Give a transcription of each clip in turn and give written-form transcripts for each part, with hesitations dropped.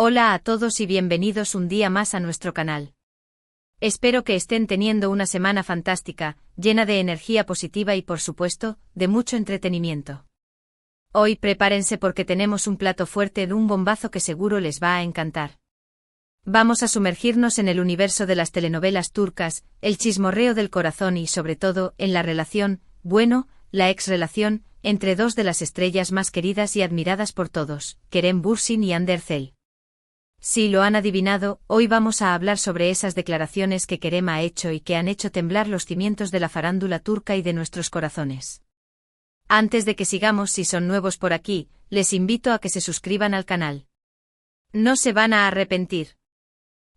Hola a todos y bienvenidos un día más a nuestro canal. Espero que estén teniendo una semana fantástica, llena de energía positiva y por supuesto, de mucho entretenimiento. Hoy prepárense porque tenemos un plato fuerte de un bombazo que seguro les va a encantar. Vamos a sumergirnos en el universo de las telenovelas turcas, el chismorreo del corazón y sobre todo, en la relación, la ex-relación, entre dos de las estrellas más queridas y admiradas por todos, Kerem Bürsin y Hande Erçel. Si lo han adivinado, hoy vamos a hablar sobre esas declaraciones que Kerem ha hecho y que han hecho temblar los cimientos de la farándula turca y de nuestros corazones. Antes de que sigamos, si son nuevos por aquí, les invito a que se suscriban al canal. No se van a arrepentir.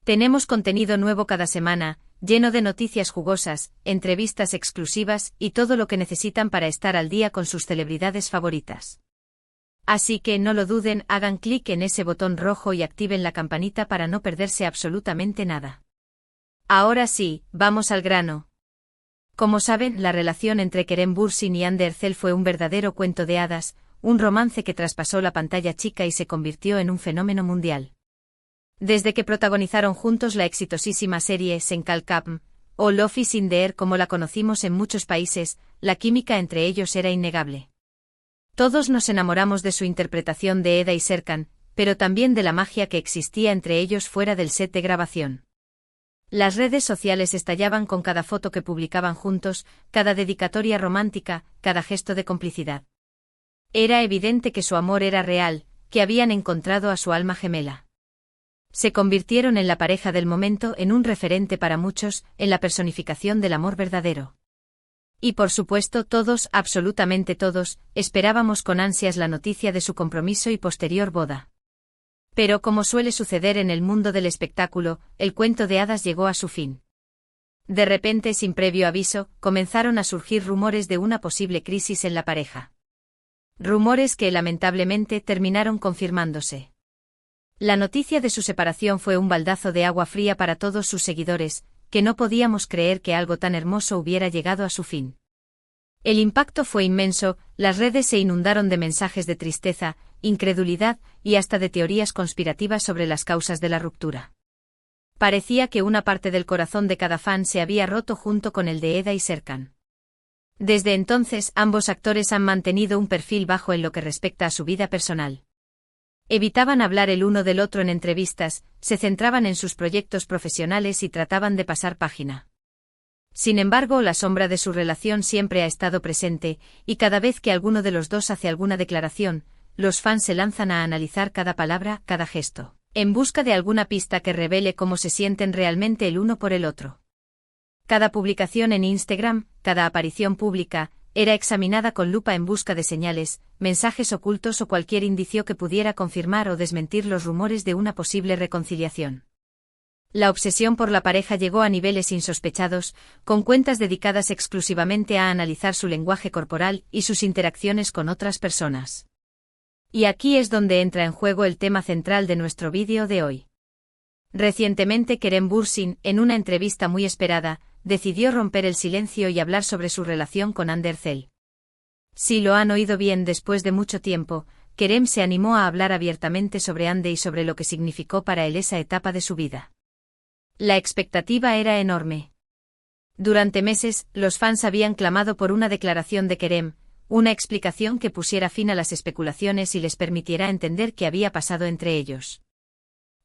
Tenemos contenido nuevo cada semana, lleno de noticias jugosas, entrevistas exclusivas y todo lo que necesitan para estar al día con sus celebridades favoritas. Así que no lo duden, hagan clic en ese botón rojo y activen la campanita para no perderse absolutamente nada. Ahora sí, vamos al grano. Como saben, la relación entre Kerem Bürsin y Hande Erçel fue un verdadero cuento de hadas, un romance que traspasó la pantalla chica y se convirtió en un fenómeno mundial. Desde que protagonizaron juntos la exitosísima serie Sen Kalkam, o Love is in the Air como la conocimos en muchos países, la química entre ellos era innegable. Todos nos enamoramos de su interpretación de Eda y Serkan, pero también de la magia que existía entre ellos fuera del set de grabación. Las redes sociales estallaban con cada foto que publicaban juntos, cada dedicatoria romántica, cada gesto de complicidad. Era evidente que su amor era real, que habían encontrado a su alma gemela. Se convirtieron en la pareja del momento, en un referente para muchos, en la personificación del amor verdadero. Y por supuesto todos, absolutamente todos, esperábamos con ansias la noticia de su compromiso y posterior boda. Pero como suele suceder en el mundo del espectáculo, el cuento de hadas llegó a su fin. De repente, sin previo aviso, comenzaron a surgir rumores de una posible crisis en la pareja. Rumores que lamentablemente terminaron confirmándose. La noticia de su separación fue un baldazo de agua fría para todos sus seguidores, que no podíamos creer que algo tan hermoso hubiera llegado a su fin. El impacto fue inmenso, las redes se inundaron de mensajes de tristeza, incredulidad y hasta de teorías conspirativas sobre las causas de la ruptura. Parecía que una parte del corazón de cada fan se había roto junto con el de Eda y Serkan. Desde entonces, ambos actores han mantenido un perfil bajo en lo que respecta a su vida personal. Evitaban hablar el uno del otro en entrevistas, se centraban en sus proyectos profesionales y trataban de pasar página. Sin embargo, la sombra de su relación siempre ha estado presente, y cada vez que alguno de los dos hace alguna declaración, los fans se lanzan a analizar cada palabra, cada gesto, en busca de alguna pista que revele cómo se sienten realmente el uno por el otro. Cada publicación en Instagram, cada aparición pública, era examinada con lupa en busca de señales, mensajes ocultos o cualquier indicio que pudiera confirmar o desmentir los rumores de una posible reconciliación. La obsesión por la pareja llegó a niveles insospechados, con cuentas dedicadas exclusivamente a analizar su lenguaje corporal y sus interacciones con otras personas. Y aquí es donde entra en juego el tema central de nuestro vídeo de hoy. Recientemente Kerem Bürsin, en una entrevista muy esperada, decidió romper el silencio y hablar sobre su relación con Hande Erçel. Si lo han oído bien, después de mucho tiempo, Kerem se animó a hablar abiertamente sobre Hande y sobre lo que significó para él esa etapa de su vida. La expectativa era enorme. Durante meses, los fans habían clamado por una declaración de Kerem, una explicación que pusiera fin a las especulaciones y les permitiera entender qué había pasado entre ellos.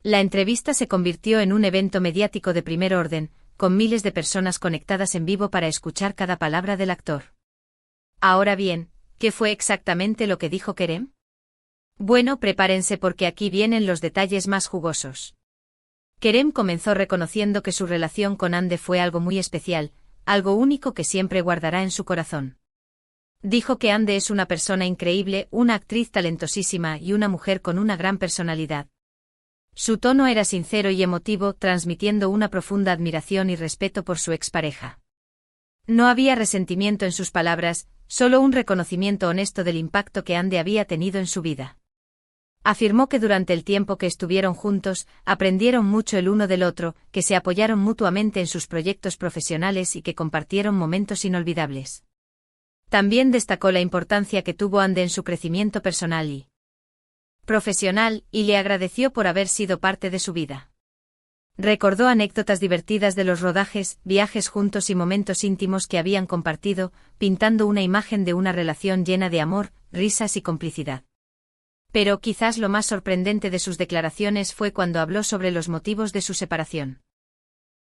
La entrevista se convirtió en un evento mediático de primer orden, con miles de personas conectadas en vivo para escuchar cada palabra del actor. Ahora bien, ¿qué fue exactamente lo que dijo Kerem? Bueno, prepárense porque aquí vienen los detalles más jugosos. Kerem comenzó reconociendo que su relación con Hande fue algo muy especial, algo único que siempre guardará en su corazón. Dijo que Hande es una persona increíble, una actriz talentosísima y una mujer con una gran personalidad. Su tono era sincero y emotivo, transmitiendo una profunda admiración y respeto por su expareja. No había resentimiento en sus palabras, solo un reconocimiento honesto del impacto que Hande había tenido en su vida. Afirmó que durante el tiempo que estuvieron juntos, aprendieron mucho el uno del otro, que se apoyaron mutuamente en sus proyectos profesionales y que compartieron momentos inolvidables. También destacó la importancia que tuvo Hande en su crecimiento personal y profesional y le agradeció por haber sido parte de su vida. Recordó anécdotas divertidas de los rodajes, viajes juntos y momentos íntimos que habían compartido, pintando una imagen de una relación llena de amor, risas y complicidad. Pero quizás lo más sorprendente de sus declaraciones fue cuando habló sobre los motivos de su separación.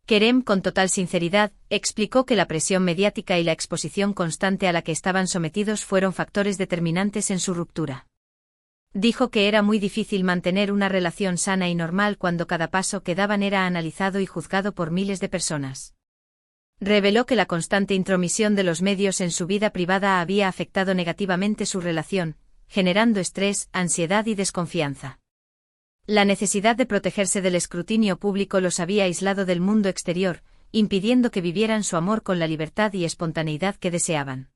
Kerem, con total sinceridad, explicó que la presión mediática y la exposición constante a la que estaban sometidos fueron factores determinantes en su ruptura. Dijo que era muy difícil mantener una relación sana y normal cuando cada paso que daban era analizado y juzgado por miles de personas. Reveló que la constante intromisión de los medios en su vida privada había afectado negativamente su relación, generando estrés, ansiedad y desconfianza. La necesidad de protegerse del escrutinio público los había aislado del mundo exterior, impidiendo que vivieran su amor con la libertad y espontaneidad que deseaban.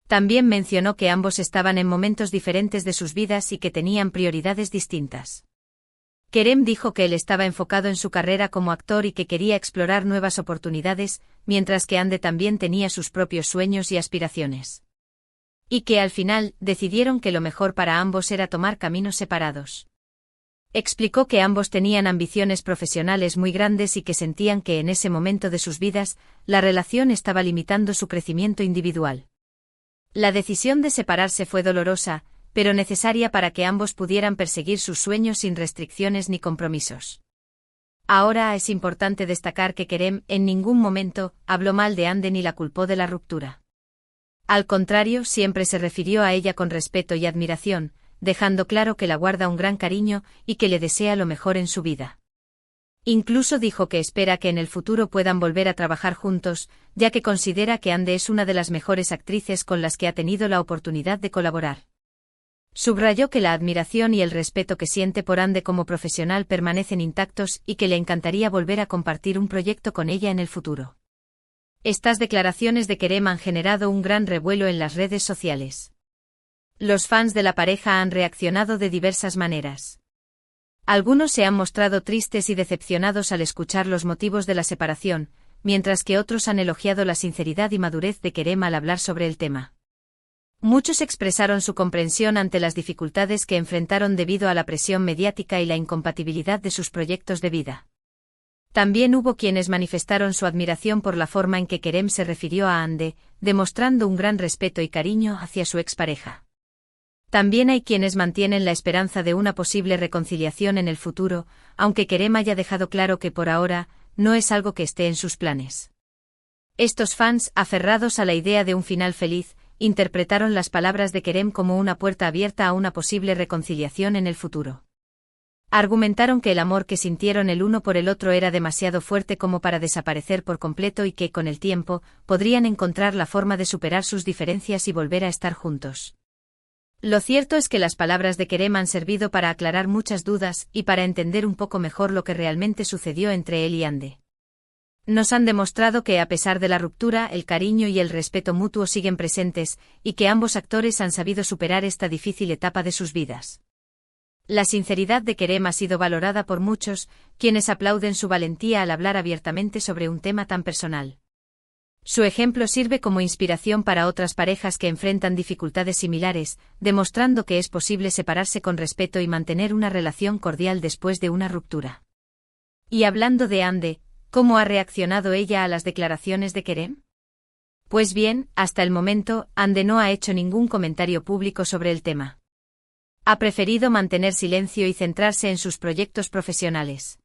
También mencionó que ambos estaban en momentos diferentes de sus vidas y que tenían prioridades distintas. Kerem dijo que él estaba enfocado en su carrera como actor y que quería explorar nuevas oportunidades, mientras que Hande también tenía sus propios sueños y aspiraciones. Y que al final decidieron que lo mejor para ambos era tomar caminos separados. Explicó que ambos tenían ambiciones profesionales muy grandes y que sentían que en ese momento de sus vidas, la relación estaba limitando su crecimiento individual. La decisión de separarse fue dolorosa, pero necesaria para que ambos pudieran perseguir sus sueños sin restricciones ni compromisos. Ahora es importante destacar que Kerem en ningún momento habló mal de Hande ni la culpó de la ruptura. Al contrario, siempre se refirió a ella con respeto y admiración, dejando claro que la guarda un gran cariño y que le desea lo mejor en su vida. Incluso dijo que espera que en el futuro puedan volver a trabajar juntos, ya que considera que Hande es una de las mejores actrices con las que ha tenido la oportunidad de colaborar. Subrayó que la admiración y el respeto que siente por Hande como profesional permanecen intactos y que le encantaría volver a compartir un proyecto con ella en el futuro. Estas declaraciones de Kerem han generado un gran revuelo en las redes sociales. Los fans de la pareja han reaccionado de diversas maneras. Algunos se han mostrado tristes y decepcionados al escuchar los motivos de la separación, mientras que otros han elogiado la sinceridad y madurez de Kerem al hablar sobre el tema. Muchos expresaron su comprensión ante las dificultades que enfrentaron debido a la presión mediática y la incompatibilidad de sus proyectos de vida. También hubo quienes manifestaron su admiración por la forma en que Kerem se refirió a Hande, demostrando un gran respeto y cariño hacia su expareja. También hay quienes mantienen la esperanza de una posible reconciliación en el futuro, aunque Kerem haya dejado claro que por ahora, no es algo que esté en sus planes. Estos fans, aferrados a la idea de un final feliz, interpretaron las palabras de Kerem como una puerta abierta a una posible reconciliación en el futuro. Argumentaron que el amor que sintieron el uno por el otro era demasiado fuerte como para desaparecer por completo y que, con el tiempo, podrían encontrar la forma de superar sus diferencias y volver a estar juntos. Lo cierto es que las palabras de Kerem han servido para aclarar muchas dudas y para entender un poco mejor lo que realmente sucedió entre él y Hande. Nos han demostrado que a pesar de la ruptura, el cariño y el respeto mutuo siguen presentes, y que ambos actores han sabido superar esta difícil etapa de sus vidas. La sinceridad de Kerem ha sido valorada por muchos, quienes aplauden su valentía al hablar abiertamente sobre un tema tan personal. Su ejemplo sirve como inspiración para otras parejas que enfrentan dificultades similares, demostrando que es posible separarse con respeto y mantener una relación cordial después de una ruptura. Y hablando de Hande, ¿cómo ha reaccionado ella a las declaraciones de Kerem? Pues bien, hasta el momento, Hande no ha hecho ningún comentario público sobre el tema. Ha preferido mantener silencio y centrarse en sus proyectos profesionales.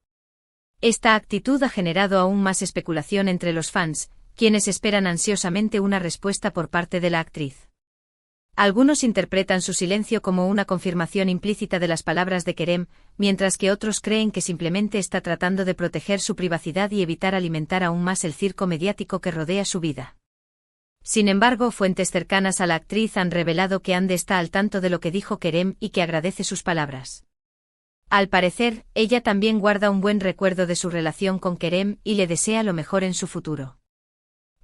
Esta actitud ha generado aún más especulación entre los fans, quienes esperan ansiosamente una respuesta por parte de la actriz. Algunos interpretan su silencio como una confirmación implícita de las palabras de Kerem, mientras que otros creen que simplemente está tratando de proteger su privacidad y evitar alimentar aún más el circo mediático que rodea su vida. Sin embargo, fuentes cercanas a la actriz han revelado que Hande está al tanto de lo que dijo Kerem y que agradece sus palabras. Al parecer, ella también guarda un buen recuerdo de su relación con Kerem y le desea lo mejor en su futuro.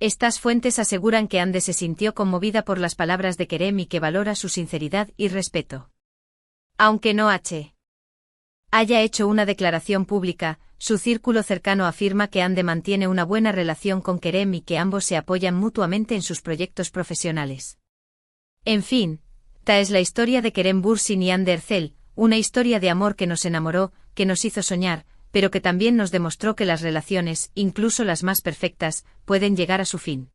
Estas fuentes aseguran que Hande se sintió conmovida por las palabras de Kerem y que valora su sinceridad y respeto. Aunque no haya hecho una declaración pública, su círculo cercano afirma que Hande mantiene una buena relación con Kerem y que ambos se apoyan mutuamente en sus proyectos profesionales. En fin, esta es la historia de Kerem Bürsin y Hande Erçel, Una historia de amor que nos enamoró, que nos hizo soñar, pero que también nos demostró que las relaciones, incluso las más perfectas, pueden llegar a su fin.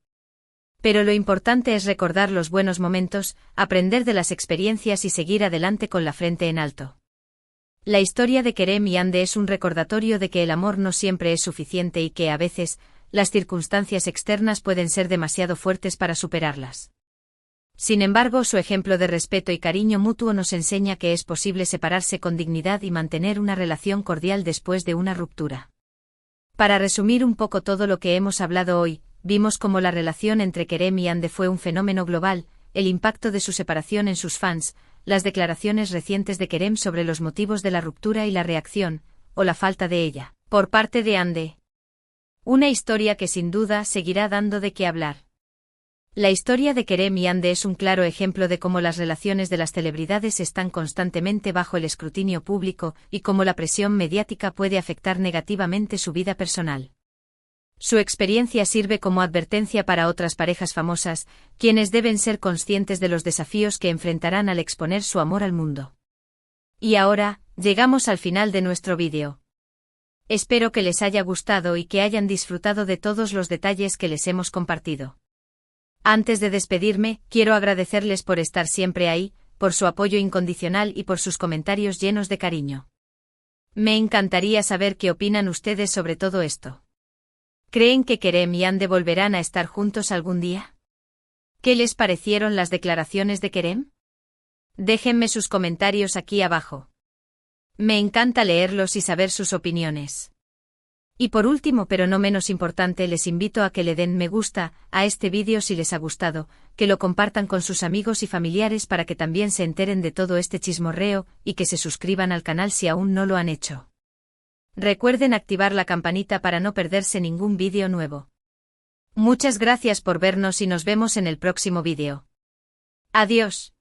Pero lo importante es recordar los buenos momentos, aprender de las experiencias y seguir adelante con la frente en alto. La historia de Kerem y Ande es un recordatorio de que el amor no siempre es suficiente y que, a veces, las circunstancias externas pueden ser demasiado fuertes para superarlas. Sin embargo, su ejemplo de respeto y cariño mutuo nos enseña que es posible separarse con dignidad y mantener una relación cordial después de una ruptura. Para resumir un poco todo lo que hemos hablado hoy, vimos cómo la relación entre Kerem y Ande fue un fenómeno global, el impacto de su separación en sus fans, las declaraciones recientes de Kerem sobre los motivos de la ruptura y la reacción, o la falta de ella, por parte de Ande. Una historia que sin duda seguirá dando de qué hablar. La historia de Kerem y Ande es un claro ejemplo de cómo las relaciones de las celebridades están constantemente bajo el escrutinio público y cómo la presión mediática puede afectar negativamente su vida personal. Su experiencia sirve como advertencia para otras parejas famosas, quienes deben ser conscientes de los desafíos que enfrentarán al exponer su amor al mundo. Y ahora, llegamos al final de nuestro vídeo. Espero que les haya gustado y que hayan disfrutado de todos los detalles que les hemos compartido. Antes de despedirme, quiero agradecerles por estar siempre ahí, por su apoyo incondicional y por sus comentarios llenos de cariño. Me encantaría saber qué opinan ustedes sobre todo esto. ¿Creen que Kerem y Ande volverán a estar juntos algún día? ¿Qué les parecieron las declaraciones de Kerem? Déjenme sus comentarios aquí abajo. Me encanta leerlos y saber sus opiniones. Y por último, pero no menos importante, les invito a que le den me gusta a este vídeo si les ha gustado, que lo compartan con sus amigos y familiares para que también se enteren de todo este chismorreo y que se suscriban al canal si aún no lo han hecho. Recuerden activar la campanita para no perderse ningún vídeo nuevo. Muchas gracias por vernos y nos vemos en el próximo vídeo. Adiós.